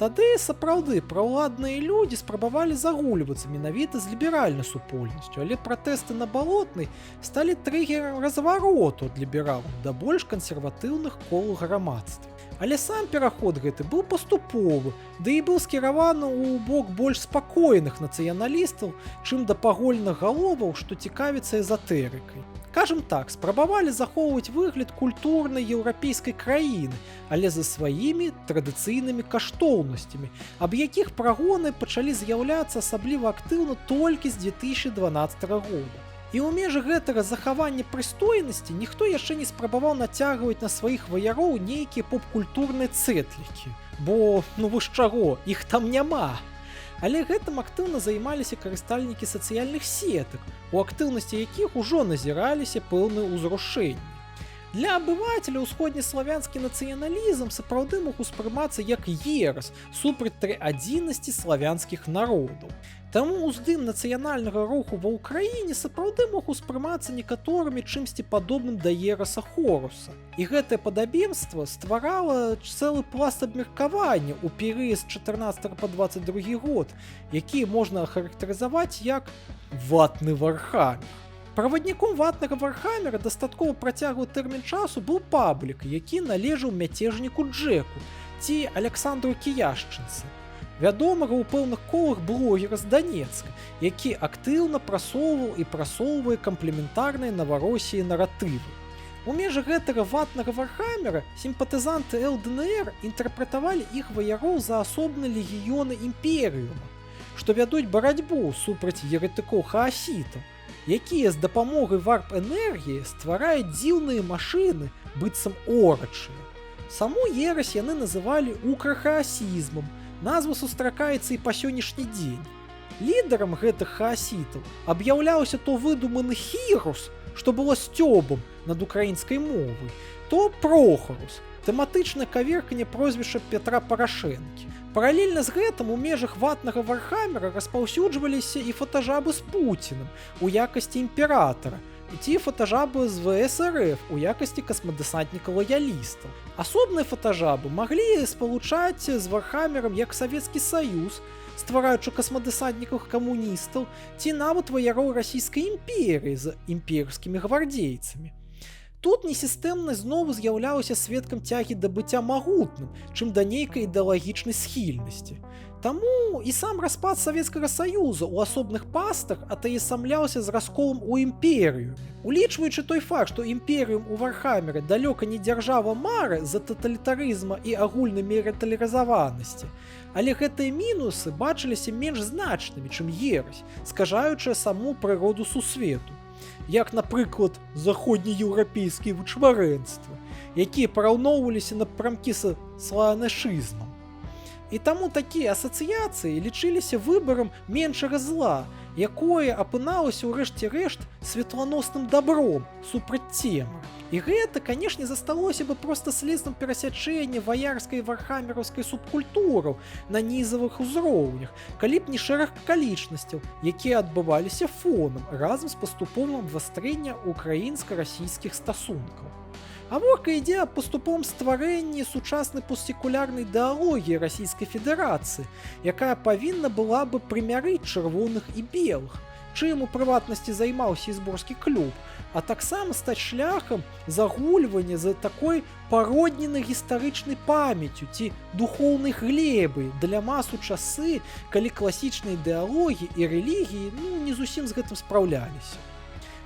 Тады сапраўды праўладныя людзі спрабавалі загульвацца менавіта з ліберальнай супольнасцю, але пратэсты на Балотнай сталі трыгерам развароту ад лібералаў да больш кансерватыўных колаў грамадства. Але сам пераход гэты быў паступовы, ды і быў скіраваны ў бок больш спакойных нацыяналістаў, чым да пагольных галоваў, што цікавіцца эзатэрыкай. Кажам так, спрабавалі захоўваць выгляд культурнай еўрапейскай краіны, але за сваімі традыцыйнымі каштоўнасцямі, аб якіх прагоны пачалі з'яўляцца асабліва актыўна толькі з 2012 года. І ў межах гэтага захавання прыстойнасці ніхто яшчэ не спрабаваў нацягваць на сваіх ваяроў нейкія поп-культурныя цэтлікі, бо, ну вы ж чаго, іх там няма. Але гэтым актыўна займаліся карыстальнікі сацыяльных сетак, у актыўнасці якіх ужо назіраліся пэўныя ўзрушэнні. Для абывателя ўсходнеславянскі нацыяналізм сапраўды мог успрымацца як ерас супраць трыадзіннасці славянскіх народаў. Таму ўздым нацыянальнага руху ва ўкраіне сапраўды мог успрымацца некаторымі чымсьці падобным да ераса Хоруса. І гэтае падабенства стварала цэлы пласт абмеркавання ў перыяд з 14 па 22 год, які можна ахарактарызаваць як ватны Вархаммер. Правадніком ватнага Вархаммера дастаткова працяглы тэрмін часу быў паблік, які належаў мяцежніку Джеку ці Аляксандру Кіяшчынцы, вядомага ў пэўных колах блогера з Данецка, які актыўна прасоўваў і прасоўвае камплементарныя Наваросіі наратывы. У межах гэтага ватнага вархаммера сімпатызанты ЛДНР інтэрпрэтавалі іх ваяроў за асобныя легіёны імперыума, што вядуць барацьбу супраць еретыкоў хаасітаў, якія з дапамогай варп-энергіі ствараюць дзіўныя машыны, быццам орачыя. Саму ерась яны называлі украхаасізмам, назва сустракаецца і па сённяшні дзень. Лідарам гэтых хаасітаў аб'яўляўся то выдуманы Хірус, што было сцёбам над украінскай мовай, то Прохарус, тэматычнае каверканне прозвішча Петра Парашэнкі. Паралельна з гэтым у межах ватнага вархаммера распаўсюджваліся і фотажабы з Пуцінам у якасці імператара, ці фотажабы з ВСРФ у якасці касмадэсантнікаў-лаялістаў. Асобныя фотажабы маглі спалучаць з вархаммерам як Савецкі Саюз, ствараючы касмадэсантнікаў-камуністаў, ці нават ваяроў расійскай імперыі з імперскімі гвардзейцамі. Тут несістэмнасць зноў з'яўлялася сведкам цягі да быцця магутным, чым да нейкай ідэалагічнай схільнасці. Таму і сам распад Савецкага Саюза ў асобных пастах атаясамляўся з расколам у імперыюме. Улічваючы той факт, што імперыум у вархаммере далёка не дзяржава мары з-за таталітарызма і агульнай мілітарызаванасці, але гэтыя мінусы бачыліся менш значнымі, чым ерась, скажаючая саму прыроду сусвету, як, напрыклад, заходнееўрапейскія вычварэнствы, якія параўноўваліся напрамкі са славянашызмам. І таму такія асацыяцыі лічыліся выбарам меншага зла, якое апыналася ў рэшце рэшт светланосным дабром супраць цемры. І гэта, канешне, засталося бы проста следствам перасячэння ваярскай і вархаммераўскай субкультураў на нізавых узроўнях, калі б не шэраг акалічнасцяў, якія адбываліся фонам разам з паступовым абвастрэння украінска-расійскіх стасункаў. Гаворка ідзе аб паступовым стварэнні сучаснай постсекулярнай ідэалогіі Расійскай Федэрацыі, якая павінна была бы прымярыць чырвоных і белых, чым у прыватнасці займаўся ізборскі клуб, а таксама стаць шляхам загульвання за такой пародненай гістарычнай памяццю ці духоўнай глебай для мас у часы, калі класічныя ідэалогіі і рэлігіі не зусім з гэтым спраўляліся.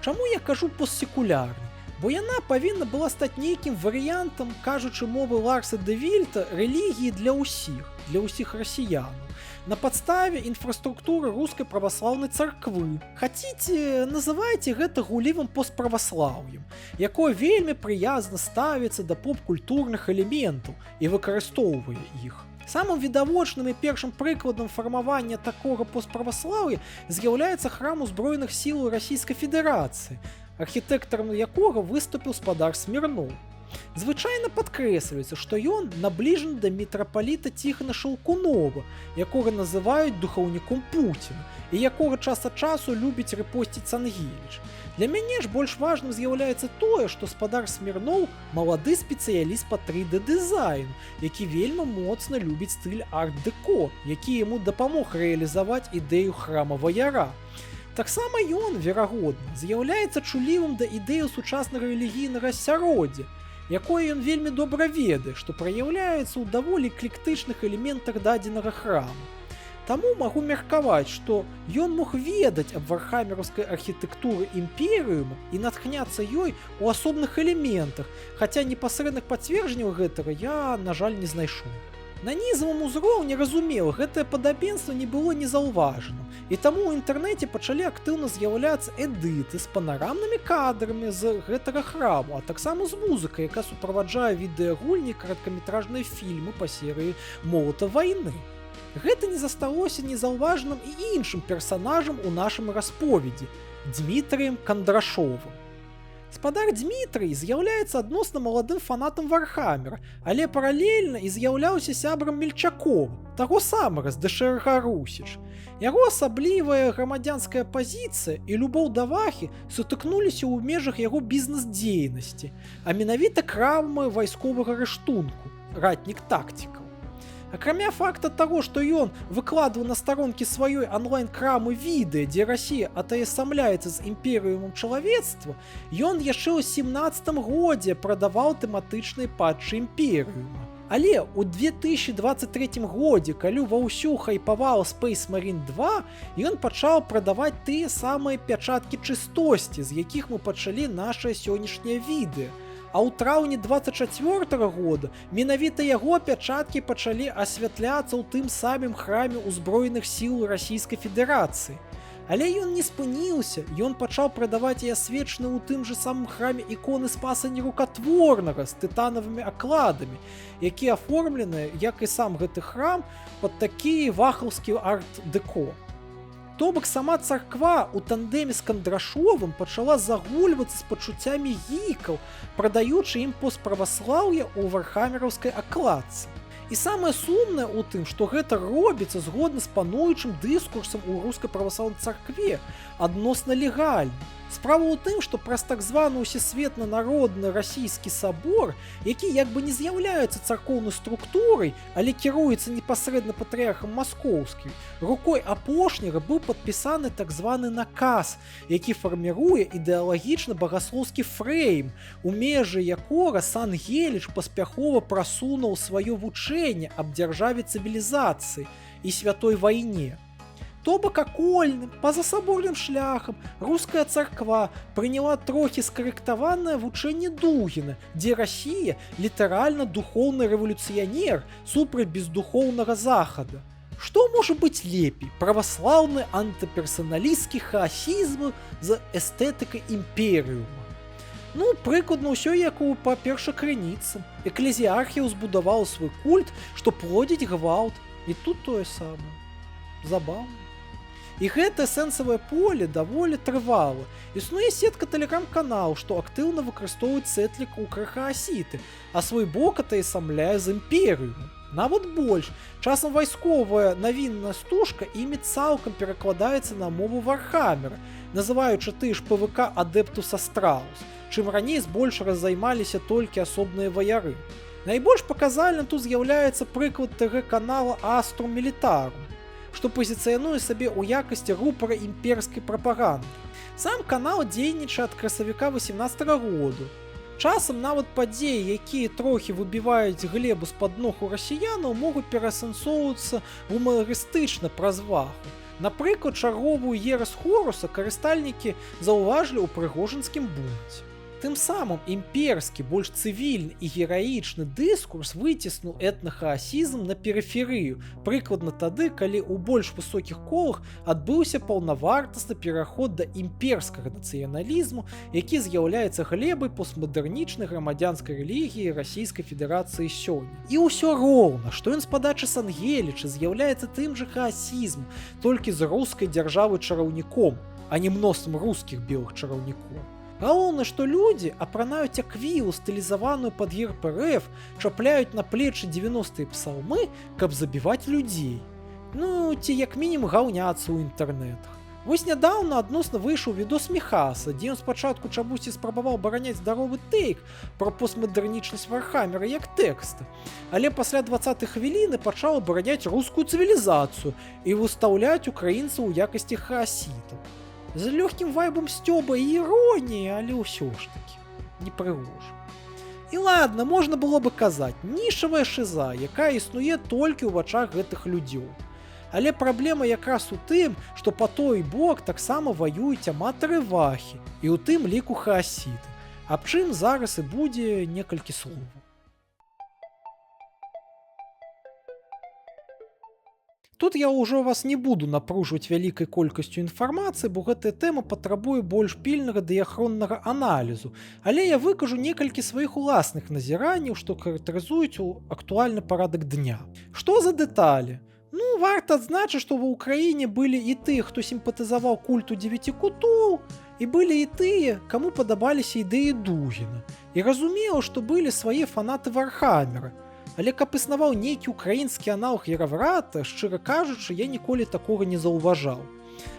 Чаму я кажу постсекулярны? Бо яна павінна была стаць нейкім варыянтам, кажучы мовы Ларса де Вільта, рэлігіі для ўсіх расіянаў, на падставе інфраструктуры рускай праваслаўнай царквы. Хаціце, называйце гэта гуллівым постправаслаўем, якое вельмі прыязна ставіцца да поп-культурных элементаў і выкарыстоўвае іх. Самым відавочным і першым прыкладам фармавання такога постправаслаўя з'яўляецца храм узброеных сілаў Расійскай Федэрацыі, архітэктарам якога выступіў спадар Смірноў. Звычайна падкрэсліваецца, што ён набліжаны да мітрапаліта Ціхана Шаўкунова, якога называюць духаўніком Пуціна, і якога час ад часу любіць рэпосціць Цангевіч. Для мяне ж больш важным з'яўляецца тое, што спадар Смірноў малады спецыяліст па 3D-дызайну, які вельмі моцна любіць стыль арт-дэко, які яму дапамог рэалізаваць ідэю храма ваяра. Таксама ён, верагодна, з'яўляецца чулівым да ідэю сучаснага рэлігійнага асяроддзя, якое ён вельмі добра ведае, што праяўляецца ў даволі эклектычных элементах дадзенага храму. Таму магу меркаваць, што ён мог ведаць аб вархаммераўскай архітэктуры імперыума і натхняцца ёй у асобных элементах, хаця непасрэдных пацверджанняў гэтага я, на жаль, не знайшоў. На нізавым узроўні, разумела, гэтае падабенства не было незаўважаным, і таму ў інтэрнэце пачалі актыўна з'яўляцца эдыты з панарамнымі кадрамі з гэтага храму, а таксама з музыкай, якая суправаджае відэагульні і кароткаметражныя фільмы па серыі «Молата вайны». Гэта не засталося незаўважаным і іншым персанажам у нашым расповедзі – Дмітрыем Кандрашовым. Спадар Дмітрый з'яўляецца адносна маладым фанатам Вархаммера, але паралельна і з'яўляўся сябрам Мельчакова, таго самага з ДШРГ Русіч. Яго асаблівая грамадзянская пазіцыя і любоў да вахі сутыкнуліся ў межах яго бізнес-дзейнасці, а менавіта крамы вайсковага рыштунку, ратнік тактікаў. Акрамя факта таго, што ён выкладваў на старонкі сваёй онлайн-крамы відэа, дзе Расія атаясамляецца з імперыумам чалавецтва, ён яшчэ ў 17 годзе прадаваў тэматычныя патчы імперыума. Але ў 2023 годзе, калі ваўсю хайпаваў Space Marine 2, ён пачаў прадаваць тыя самыя пячаткі чыстосці, з якіх мы пачалі нашае сённяшняе відэа, А ў траўні 24 года менавіта яго пячаткі пачалі асвятляцца ў тым самым храме ўзброеных сіл Расійскай Федэрацыі. Але ён не спыніўся, ён пачаў прадаваць і асвечаны ў тым жа самым храме іконы Спаса Нерукатворнага з тытанавымі акладамі, якія аформленыя, як і сам гэты храм, пад такі вахаўскі арт-дэко. То бок сама царква ў тандеме з Кандрашовым пачала загульвацца з пачуццямі гікаў, прадаючы ім постправаслаўе ў вархамераўскай акладцы. І самае сумнае ў тым, што гэта робіцца згодна з пануючым дыскурсам у рускай праваслаўнай царкве, адносна легальна. Справа ў тым, што праз так званы ўсесветна-народны расійскі сабор, які як бы не з'яўляецца царкоўнай структурай, але кіруецца непасрэдна патрыархам маскоўскім, рукой апошняга быў падпісаны так званы наказ, які фарміруе ідэалагічна-багаслоўскі фрэйм, у межы якога Сан-Геліч паспяхова прасунуў сваё вучэнне аб дзяржаве цывілізацыі і святой вайне. То бок акольным, пазасаборным шляхам руская царква прыняла трохі скарэктаванае вучэнне Дугіна, дзе Расія літаральна духоўны рэвалюцыянер супраць бездухоўнага захада. Што можа быць лепей? Праваслаўны антыперсаналісцкі хаасізм з эстэтыкай імперыума. Ну, прыкладна ўсё як у па першакрыніцам. Эклезіархія ўзбудавала свой культ, што плодзіць гвалт. І тут тое самае. Забаўна. І гэтае сэнсавае поле даволі трывала. Існуе сетка тэлеграм-канал, што актыўна выкарыстоўваюць сэтлік ў хаасіты, а свой бок атаясамляе з імперыумам. Нават больш, часам вайсковая навінная стужка імі цалкам перакладаецца на мову Вархамера, называючы тыя ж ПВК Адептус Астралус, чым раней збольшага займаліся толькі асобныя ваяры. Найбольш паказальным тут з'яўляецца прыклад ТГ-канала Астrum Militarum, што пазіцыянуе сабе ў якасці рупара імперскай прапаганды. Сам канал дзейнічае ад красавіка 18 году. Часам нават падзеі, якія трохі выбіваюць глебу з-пад ног у расіянаў, могуць перасэнсоўвацца гумарыстычна праз ваху. Напрыклад, чарговую ерась Хоруса карыстальнікі заўважылі ў прыгожынскім бунце. Тым самым імперскі, больш цывільны і гераічны дыскурс выціснуў этнахаасізм на перыферыю, прыкладна тады, калі ў больш высокіх колах адбыўся паўнавартасны пераход да імперскага нацыяналізму, які з'яўляецца глебай постмадэрнічнай грамадзянскай рэлігіі Расійскай Федэрацыі сёння. І ўсё роўна, што ён з падачы Сан-Геліча з'яўляецца тым жа хаасізмам, толькі з рускай дзяржавай чараўніком, а не мноствам рускіх белых чараўнікоў. Галоўнае, што людзі апранаюць аквілу, стылізаваную пад герб РФ, чапляюць на плечы 90-е псалмы, каб забіваць людзей. Ну, ці як мінімум гаўняцца ў інтэрнэтах. Вось нядаўна адносна выйшаў відос Міхаса, дзе ён спачатку чамусьці спрабаваў бараняць здаровы тэйк пра постмадэрнічнасць Вархамера як тэкста, але пасля 20-й хвіліны пачаў абараняць рускую цывілізацыю і выстаўляць украінцаў у якасці хаасітаў. З лёгкім вайбам сцёба і іроніі, але ўсё ж такі непрыгожа. І ладно, можна было бы казаць, нішавая шыза, якая існуе толькі ў вачах гэтых людзёў. Але праблема якраз у тым, што па той бок таксама ваююць аматары вахі, і ў тым ліку хаасіты, аб чым зараз і будзе некалькі словаў. Тут я ўжо вас не буду напружваць вялікай колькасцю інфармацыі, бо гэтая тэма патрабуе больш пільнага дыяхроннага аналізу, але я выкажу некалькі сваіх уласных назіранняў, што характарызуюць актуальны парадак дня. Што за дэталі? Ну, варта адзначыць, што ва ўкраіне былі і тыя, хто сімпатызаваў культу 9 кутоў, і былі і тыя, каму падабаліся ідэі Дугіна. І разумела, што былі свае фанаты Вархамера. Але каб існаваў нейкі ўкраінскі аналог Яраврата, шчыра кажучы, я ніколі такога не заўважаў.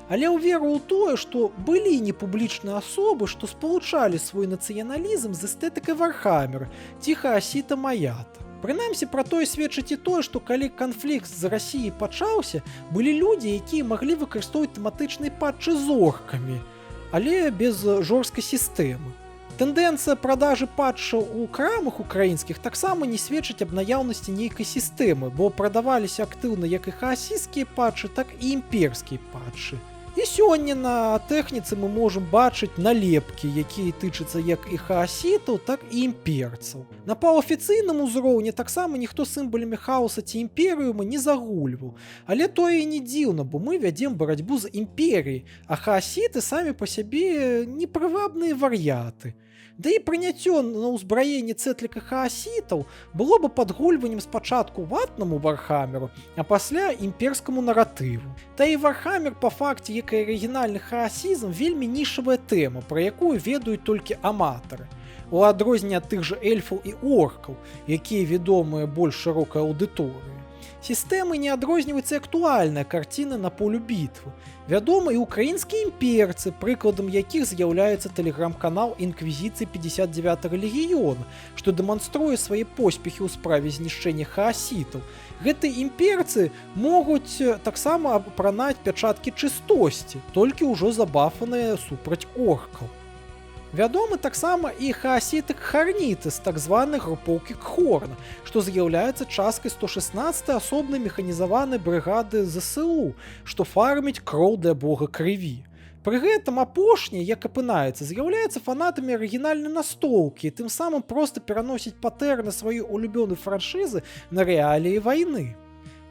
Але ўверу ў тое, што былі непублічныя асобы, што спалучалі свой нацыяналізм з эстэтыкай Вархамера ці хаасіта Маята. Прынамсі, пра тое сведчыць і тое, што калі канфлікт з Расіяй пачаўся, былі людзі, якія маглі выкарыстоўваць тэматычныя патчы з оркамі, але без жорсткай сістэмы. Тэндэнцыя продажы патчаў у крамах украінскіх таксама не сведчыць аб наяўнасці нейкай сістэмы, бо прадаваліся актыўна як і хаасійскія патчы, так і імперскія патчы. І сёння на тэхніцы мы можам бачыць налепкі, якія тычацца як і хаасітаў, так і імперцаў. На паўафіцыйным узроўні таксама ніхто сімваламі хаоса ці імперыума не загульваў. Але тое і не дзіўна, бо мы вядзем барацьбу з імперіяй, а хаасіты самі па сябе непрывабныя вар'яты. Да і прыняццё на ўзбраенне цэтліка хаасітаў было бы падгульваннем спачатку ватнаму вархамеру, а пасля імперскаму наратыву. Та і вархамер па факце, як і арыгінальны хаасізм, вельмі нішавая тэма, пра якую ведаюць толькі аматары. У адрозненне ад тых жа эльфаў і оркаў, якія вядомыя больш шырокай аўдыторыі. Сістэмы не адрозніваюцца актуальная карціна на полю бітвы. Вядома і украінскія імперцы, прыкладам якіх з'яўляецца тэлеграм-канал Інквізіцыі 59-го легіёна, што дэманструе свае поспехі ў справе знішчэння хаасітаў. Гэтыя імперцы могуць таксама апранаць пячаткі чыстосці, толькі ўжо забафаныя супраць оркаў. Вядомы таксама і хаасіты Кхарніты з так званай групоўкі Кхорна, што з'яўляецца часткай 116-й асобнай механізаванай брыгады ЗСУ, што фарміць кроў для бога крыві. Пры гэтым апошні, як апынаецца, з'яўляецца фанатамі арыгінальнай настолкі і тым самым проста пераносіць патэрны сваёй улюбёнай франшызы на рэаліі вайны.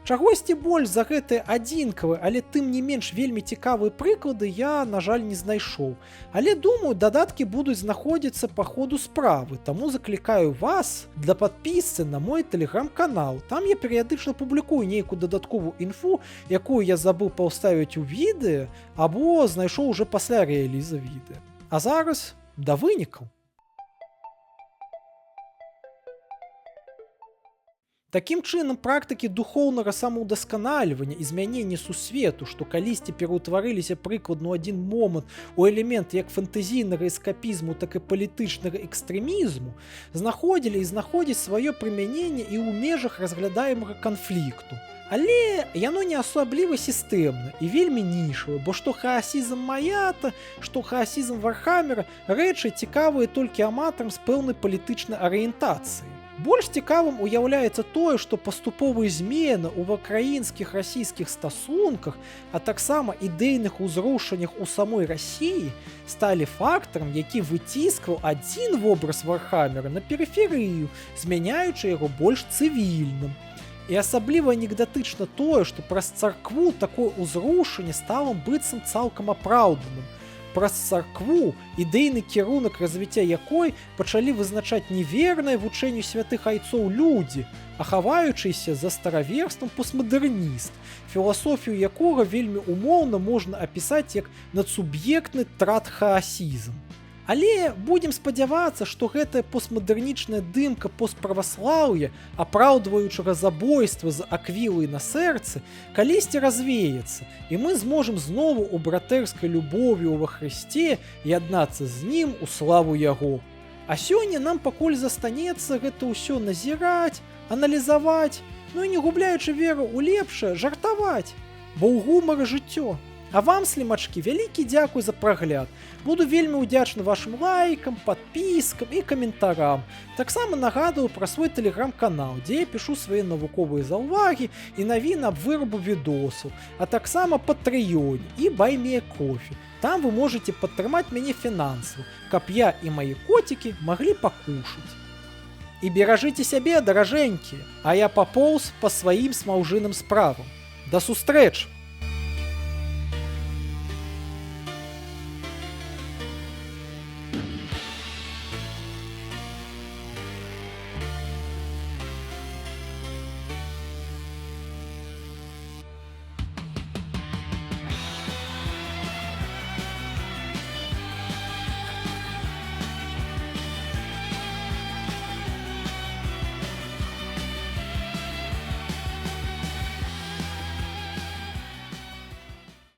Чагосьці больш за гэтыя адзінкавыя, але тым не менш вельмі цікавыя прыклады я, на жаль, не знайшоў. Але думаю, дадаткі будуць знаходзіцца па ходу справы, таму заклікаю вас для падпісцы на мой тэлеграм-канал. Там я перыядычна публікую нейкую дадатковую інфу, якую я забыў паўставіць у відэа, або знайшоў уже пасля рэаліза відэа. А зараз да вынікаў. Такім чынам, практыкі духоўнага самаўдасканальвання і змянення сусвету, што калісьці пераўтварыліся прыкладна ў адзін момант у элемент як фантазійнага эскапізму, так і палітычнага экстрэмізму, знаходзілі і знаходзяць сваё прымяненне і ў межах разглядаемага канфлікту. Але яно не асабліва сістэмна і вельмі нішавае, бо што хаасізм Маята, што хаасізм Вархамера рэчы цікавыя толькі аматарам з пэўнай палітычнай арыентацыяй. Больш цікавым уяўляецца тое, што паступовыя змены ў украінскіх расійскіх стасунках, а таксама ідэйных узрушаннях у самой Расіі сталі фактарам, які выціскваў адзін вобраз Вархамера на перыферыю, змяняючы яго больш цывільным. І асабліва анекдатычна тое, што праз царкву такое ўзрушанне стала быццам цалкам апраўданым. Праз царкву ідэйны кірунак развіцця якой пачалі вызначаць не вернае вучэнню святых айцоў людзі, а хаваючыся за стараверствам постмадэрніст, філасофію якога вельмі умоўна можна апісаць як надсуб'ектны традхаасізм. Але будзем спадзявацца, што гэтая постмадэрнічная дымка постправаслаўя, апраўдваючага забойства з аквілай на сэрцы, калісьці развеецца, і мы зможам знову у братэрскай любові ва Хрысце яднацца з ім у славу яго. А сёння нам пакуль застанецца гэта ўсё назіраць, аналізаваць, ну і не губляючы веру ў лепшае, жартаваць, бо ў гумары жыццё. А вам, слімачкі, вялікі дзякуй за прагляд. Буду вельмі ўдзячны вашым лайкам, падпіскам і каментарам. Таксама нагадваю пра свой тэлеграм-канал, дзе я пішу свае навуковыя заўвагі і навіны аб вырабу відосаў, а таксама Патрыёне і Баймеякофі. Там вы можете падтрымаць мяне фінансава, каб я і мае коцікі маглі пакушаць. І беражыце сябе, даражэнькія, а я папоўз па сваім смаўжыным справам. Да сустрэч!